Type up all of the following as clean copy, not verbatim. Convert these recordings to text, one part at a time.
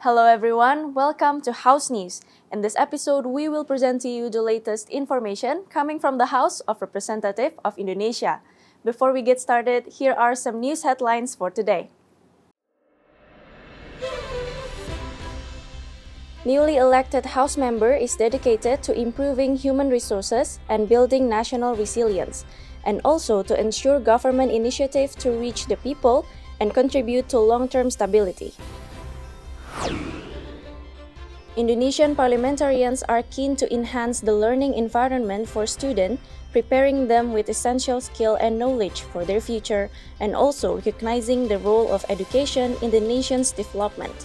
Hello everyone, welcome to House News. In this episode, we will present to you the latest information coming from the House of Representatives of Indonesia. Before we get started, here are some news headlines for today. Newly elected House member is dedicated to improving human resources and building national resilience, and also to ensure government initiative to reach the people and contribute to long-term stability. Indonesian parliamentarians are keen to enhance the learning environment for students, preparing them with essential skill and knowledge for their future, and also recognizing the role of education in the nation's development.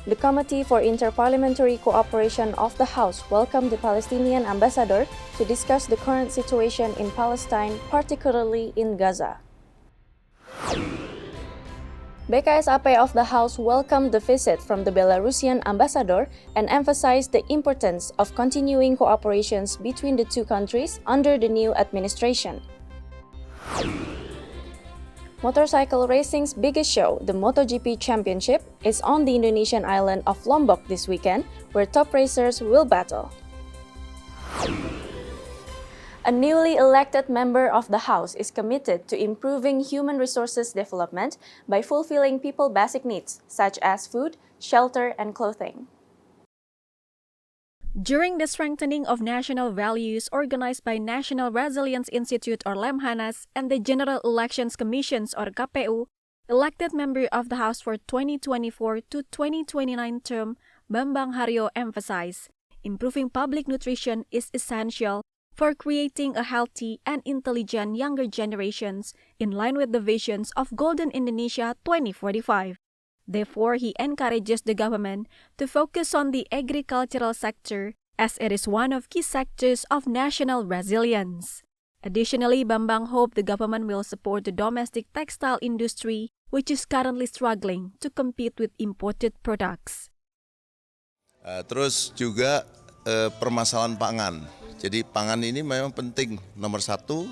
The Committee for Interparliamentary Cooperation of the House welcomed the Palestinian ambassador to discuss the current situation in Palestine, particularly in Gaza. BKSAP of the House welcomed the visit from the Belarusian ambassador and emphasized the importance of continuing cooperations between the two countries under the new administration. Motorcycle racing's biggest show, the MotoGP Championship, is on the Indonesian island of Lombok this weekend, where top racers will battle. A newly elected member of the House is committed to improving human resources development by fulfilling people's basic needs, such as food, shelter, and clothing. During the strengthening of national values organized by National Resilience Institute or Lemhanas and the General Elections Commissions or KPU, elected member of the House for 2024 to 2029 term, Bambang Haryo emphasized, improving public nutrition is essential for creating a healthy and intelligent younger generations in line with the visions of Golden Indonesia 2045. Therefore, he encourages the government to focus on the agricultural sector as it is one of key sectors of national resilience. Additionally, Bambang hoped the government will support the domestic textile industry, which is currently struggling to compete with imported products. Terus juga permasalahan pangan. Jadi pangan ini memang penting. Nomor satu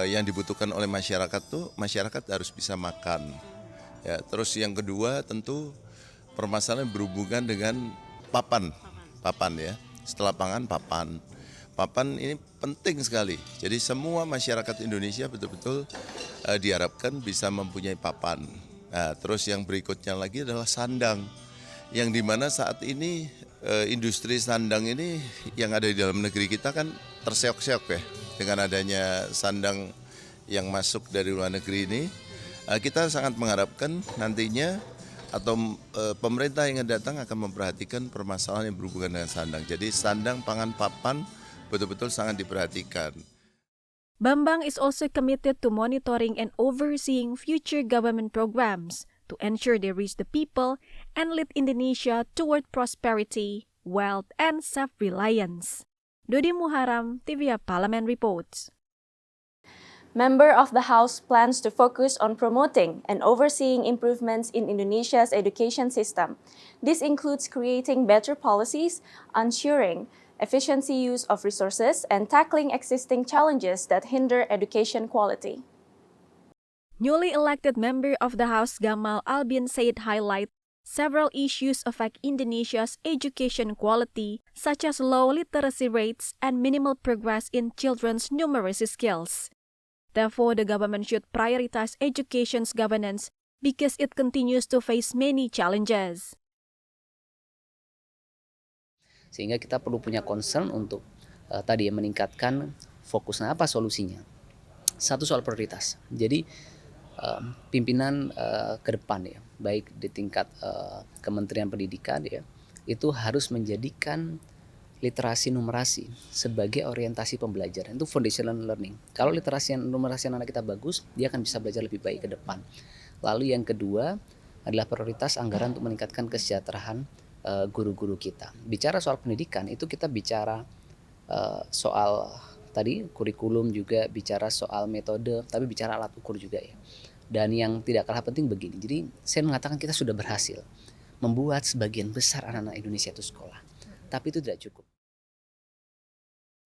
yang dibutuhkan oleh masyarakat tuh masyarakat harus bisa makan. Ya, terus yang kedua tentu permasalahan berhubungan dengan papan ya. Setelah pangan papan ini penting sekali. Jadi semua masyarakat Indonesia betul-betul diharapkan bisa mempunyai papan. Nah, terus yang berikutnya lagi adalah sandang, yang dimana saat ini industri sandang ini yang ada di dalam negeri kita kan terseok-seok ya dengan adanya sandang yang masuk dari luar negeri ini. Kita sangat mengharapkan nantinya atau pemerintah yang datang akan memperhatikan permasalahan yang berhubungan dengan sandang. Jadi sandang, pangan, papan betul-betul sangat diperhatikan. Bambang is also committed to monitoring and overseeing future government programs to ensure they reach the people and lead Indonesia toward prosperity, wealth, and self-reliance. Dodi Muharam, TVA Parlemen reports. Member of the House plans to focus on promoting and overseeing improvements in Indonesia's education system. This includes creating better policies, ensuring efficiency use of resources, and tackling existing challenges that hinder education quality. Newly elected member of the House Gamal Albin Said highlight several issues affect Indonesia's education quality, such as low literacy rates and minimal progress in children's numeracy skills. Therefore, the government should prioritize education's governance because it continues to face many challenges. Sehingga kita perlu punya concern untuk tadi meningkatkan fokusnya apa solusinya. Satu soal prioritas. Jadi pimpinan ke depan ya, baik di tingkat Kementerian Pendidikan ya, itu harus menjadikan literasi numerasi sebagai orientasi pembelajaran. Itu foundational learning. Kalau literasi numerasi anak kita bagus, dia akan bisa belajar lebih baik ke depan. Lalu yang kedua adalah prioritas anggaran untuk meningkatkan kesejahteraan guru-guru kita. Bicara soal pendidikan itu kita bicara soal tadi kurikulum, juga bicara soal metode, tapi bicara alat ukur juga ya. Dan yang tidak kalah penting begini. Jadi saya mengatakan kita sudah berhasil membuat sebagian besar anak-anak Indonesia itu sekolah. Tapi itu tidak cukup.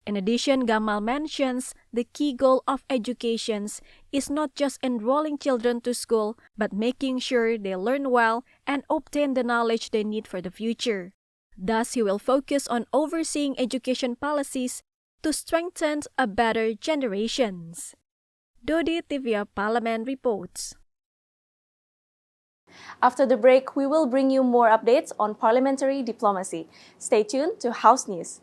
In addition, Gamal mentions the key goal of education is not just enrolling children to school, but making sure they learn well and obtain the knowledge they need for the future. Thus, he will focus on overseeing education policies to strengthen a better generations. Dodi Tivia Parliament reports. After the break, we will bring you more updates on parliamentary diplomacy. Stay tuned to House News.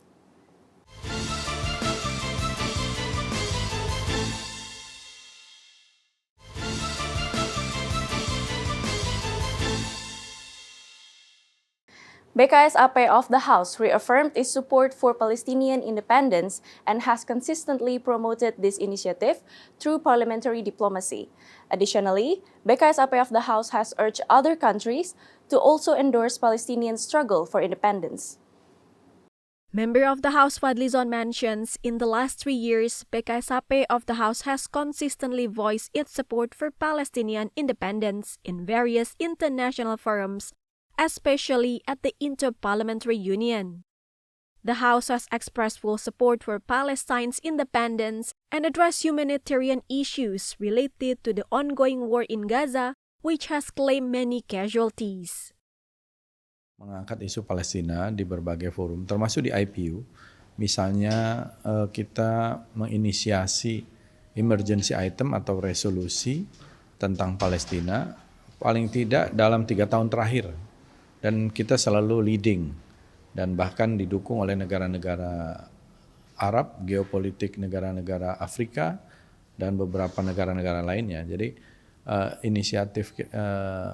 BKSAP of the House reaffirmed its support for Palestinian independence and has consistently promoted this initiative through parliamentary diplomacy. Additionally, BKSAP of the House has urged other countries to also endorse Palestinian struggle for independence. Member of the House Fadlizon mentions in the last 3 years, BKSAP of the House has consistently voiced its support for Palestinian independence in various international forums, especially at the Inter-Parliamentary Union. The House has expressed full support for Palestine's independence and addressed humanitarian issues related to the ongoing war in Gaza, which has claimed many casualties. Mengangkat isu Palestina di berbagai forum, termasuk di IPU. Misalnya kita menginisiasi emergency item atau resolusi tentang Palestina, paling tidak dalam 3 tahun terakhir. Dan kita selalu leading dan bahkan didukung oleh negara-negara Arab, geopolitik negara-negara Afrika, dan beberapa negara-negara lainnya. Jadi inisiatif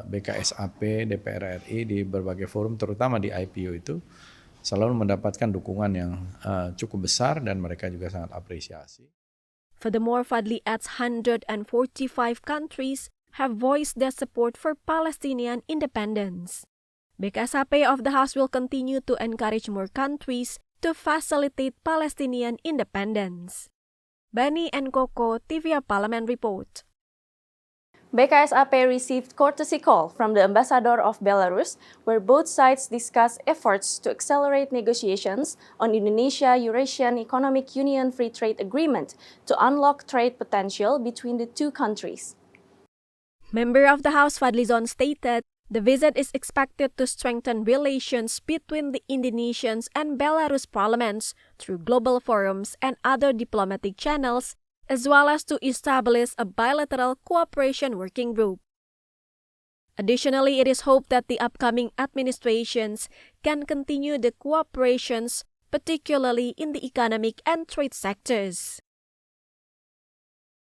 BKSAP, DPR RI di berbagai forum, terutama di IPU itu, selalu mendapatkan dukungan yang cukup besar dan mereka juga sangat apresiasi. Furthermore, Fadli adds 145 countries have voiced their support for Palestinian independence. BKSAP of the House will continue to encourage more countries to facilitate Palestinian independence. Bani and Koko, TVA Parliament Report. BKSAP received courtesy call from the ambassador of Belarus, where both sides discussed efforts to accelerate negotiations on Indonesia-Eurasian Economic Union Free Trade Agreement to unlock trade potential between the two countries. Member of the House Fadlizon stated the visit is expected to strengthen relations between the Indonesian and Belarus parliaments through global forums and other diplomatic channels, as well as to establish a bilateral cooperation working group. Additionally, it is hoped that the upcoming administrations can continue the cooperations, particularly in the economic and trade sectors.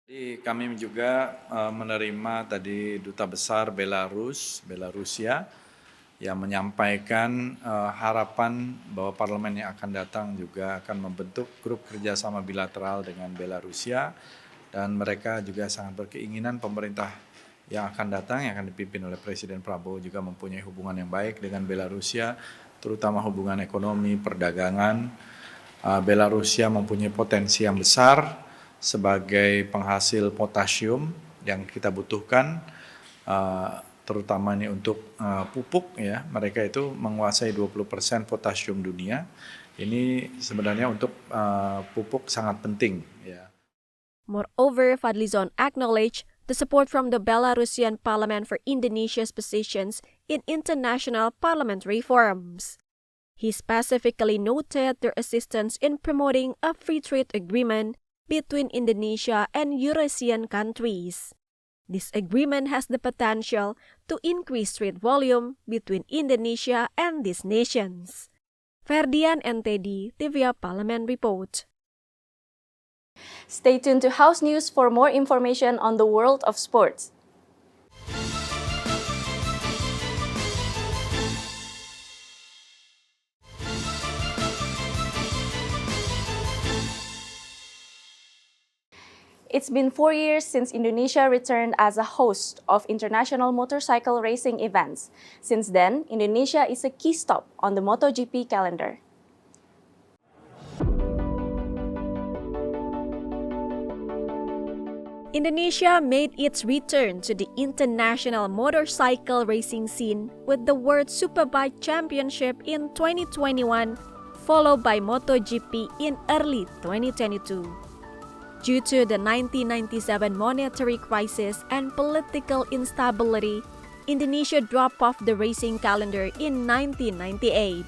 Jadi kami juga menerima tadi Duta Besar Belarusia yang menyampaikan harapan bahwa parlemen yang akan datang juga akan membentuk grup kerjasama bilateral dengan Belarusia, dan mereka juga sangat berkeinginan pemerintah yang akan datang, yang akan dipimpin oleh Presiden Prabowo, juga mempunyai hubungan yang baik dengan Belarusia, terutama hubungan ekonomi, perdagangan. Belarusia mempunyai potensi yang besar sebagai penghasil potasium yang kita butuhkan, terutama ini untuk pupuk, ya. Mereka itu menguasai 20% potasium dunia. Ini sebenarnya untuk pupuk sangat penting, ya. Moreover, Fadlizon acknowledged the support from the Belarusian parliament for Indonesia's positions in international parliamentary forums. He specifically noted their assistance in promoting a free trade agreement between Indonesia and Eurasian countries. This agreement has the potential to increase trade volume between Indonesia and these nations. Ferdian and Teddy, TVA Parliament Report. Stay tuned to House News for more information on the world of sports. It's been 4 years since Indonesia returned as a host of international motorcycle racing events. Since then, Indonesia is a key stop on the MotoGP calendar. Indonesia made its return to the international motorcycle racing scene with the World Superbike Championship in 2021, followed by MotoGP in early 2022. Due to the 1997 monetary crisis and political instability, Indonesia dropped off the racing calendar in 1998.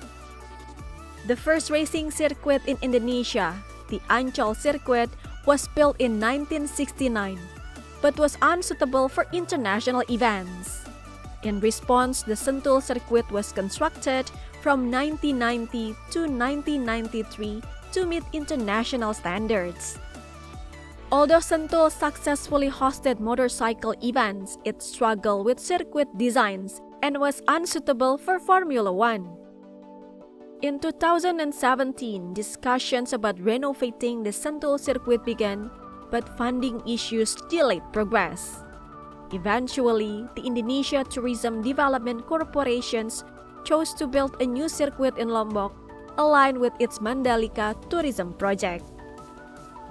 The first racing circuit in Indonesia, the Ancol circuit, was built in 1969, but was unsuitable for international events. In response, the Sentul circuit was constructed from 1990 to 1993 to meet international standards. Although Sentul successfully hosted motorcycle events, it struggled with circuit designs and was unsuitable for Formula One. In 2017, discussions about renovating the Sentul circuit began, but funding issues delayed progress. Eventually, the Indonesia Tourism Development Corporations chose to build a new circuit in Lombok, aligned with its Mandalika tourism project.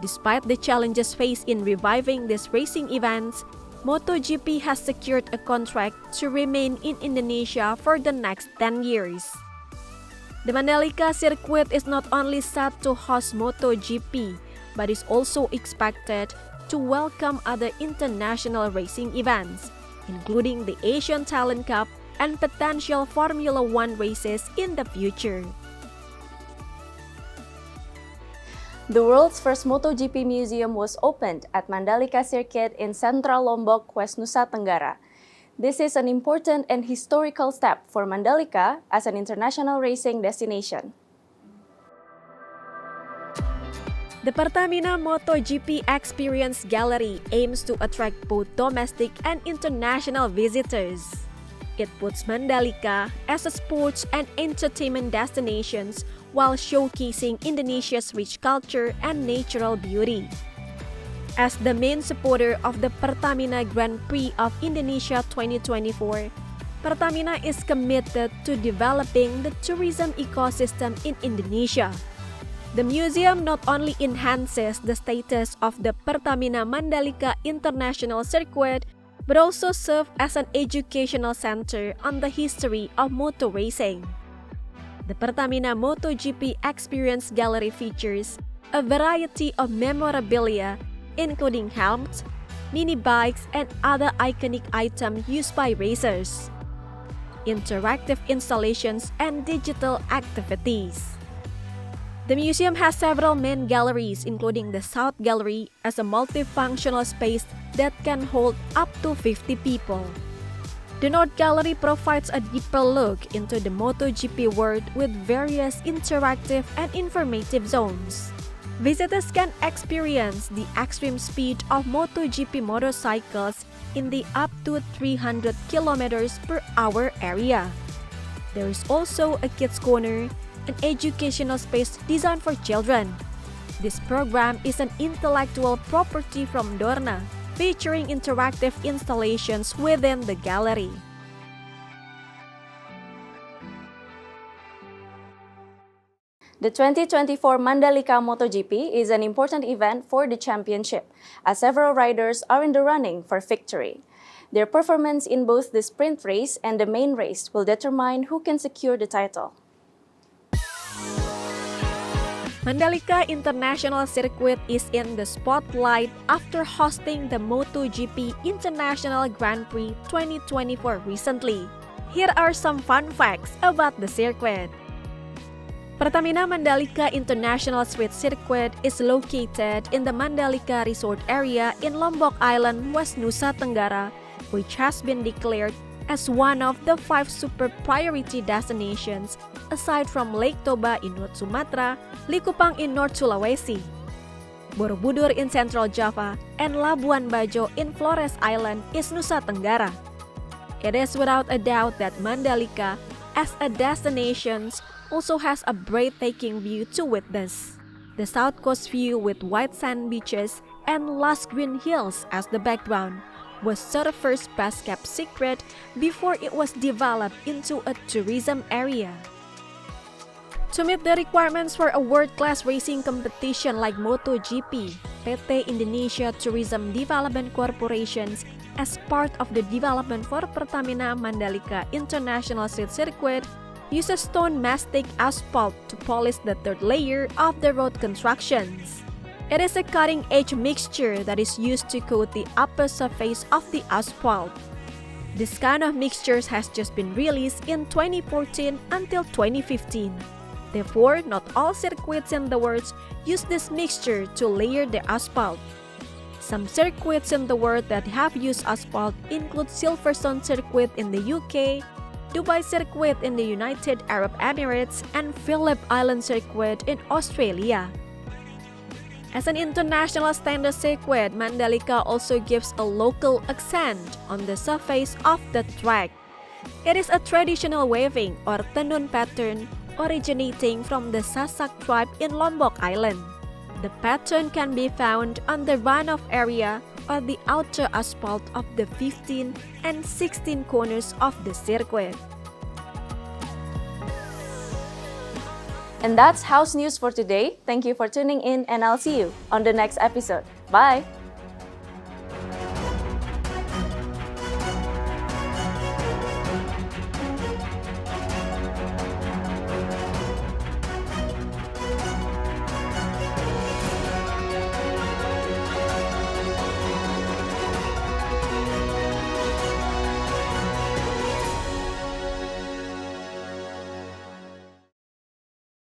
Despite the challenges faced in reviving these racing events, MotoGP has secured a contract to remain in Indonesia for the next 10 years. The Mandalika circuit is not only set to host MotoGP, but is also expected to welcome other international racing events, including the Asian Talent Cup and potential Formula One races in the future. The world's first MotoGP museum was opened at Mandalika Circuit in Central Lombok, West Nusa Tenggara. This is an important and historical step for Mandalika as an international racing destination. The Pertamina MotoGP Experience Gallery aims to attract both domestic and international visitors. It puts Mandalika as a sports and entertainment destination while showcasing Indonesia's rich culture and natural beauty. As the main supporter of the Pertamina Grand Prix of Indonesia 2024, Pertamina is committed to developing the tourism ecosystem in Indonesia. The museum not only enhances the status of the Pertamina Mandalika International Circuit, but also serves as an educational center on the history of motor racing. The Pertamina MotoGP Experience Gallery features a variety of memorabilia, including helmets, mini bikes, and other iconic items used by racers, interactive installations, and digital activities. The museum has several main galleries, including the South Gallery as a multifunctional space that can hold up to 50 people. The North Gallery provides a deeper look into the MotoGP world with various interactive and informative zones. Visitors can experience the extreme speed of MotoGP motorcycles in the up to 300 km per hour area. There is also a kids corner, an educational space designed for children. This program is an intellectual property from Dorna, featuring interactive installations within the gallery. The 2024 Mandalika MotoGP is an important event for the championship, as several riders are in the running for victory. Their performance in both the sprint race and the main race will determine who can secure the title. Mandalika International Circuit is in the spotlight after hosting the MotoGP International Grand Prix 2024 recently. Here are some fun facts about the circuit. Pertamina Mandalika International Street Circuit is located in the Mandalika Resort area in Lombok Island, West Nusa Tenggara, which has been declared as one of the 5 super priority destinations aside from Lake Toba in North Sumatra, Likupang in North Sulawesi, Borobudur in Central Java, and Labuan Bajo in Flores Island, East Nusa Tenggara. It is without a doubt that Mandalika, as a destination, also has a breathtaking view to witness. The South Coast view with white sand beaches and lush green hills as the background was Surfer's best-kept secret before it was developed into a tourism area. To meet the requirements for a world-class racing competition like MotoGP, PT Indonesia Tourism Development Corporations, as part of the development for Pertamina Mandalika International Street Circuit, uses stone mastic asphalt to polish the third layer of the road constructions. It is a cutting-edge mixture that is used to coat the upper surface of the asphalt. This kind of mixtures has just been released in 2014 until 2015. Therefore, not all circuits in the world use this mixture to layer the asphalt. Some circuits in the world that have used asphalt include Silverstone Circuit in the UK, Dubai Circuit in the United Arab Emirates, and Phillip Island Circuit in Australia. As an international standard circuit, Mandalika also gives a local accent on the surface of the track. It is a traditional waving or tenun pattern originating from the Sasak tribe in Lombok Island. The pattern can be found on the runoff area or the outer asphalt of the 15 and 16 corners of the circuit. And that's House News for today. Thank you for tuning in, and I'll see you on the next episode. Bye!